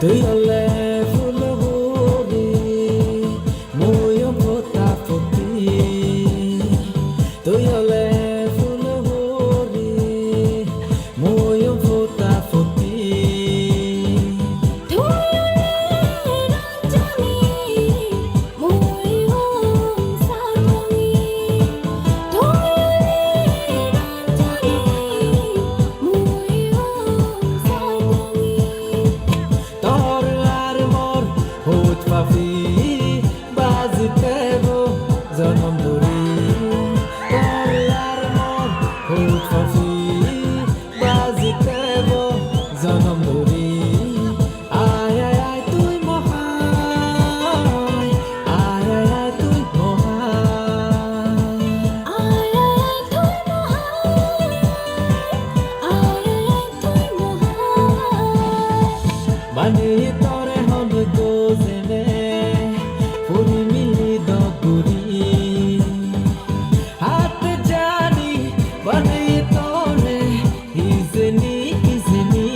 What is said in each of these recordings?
তুই হলে ফুল ভরি ময়ূর ফোটা ফুটি তুই হলে ফুল ভরি ময়ূর ফোটা ফুটি পাপি বাজিতে জনম ধরি আর মন হুট পাপি বাজিতে জনম ধরি আয় আয় আয় তুই মহান আয় আয় আয় তুই মহান আয় আয় তুই মহান আয় আয় তুই মহান বানি তরে হল গোজেনে পুরি মিলি দগুরি হাত জানি বানি তরে ইজনি ইজনি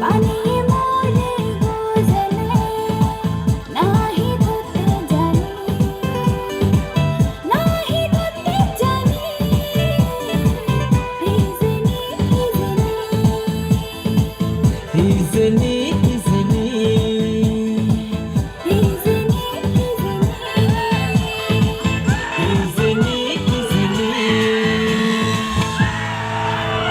বানিয়ে মোরে গোজলে নাহি ধরতে জানি নাহি ধরতে জানি হিজনি হিজনি ইজনি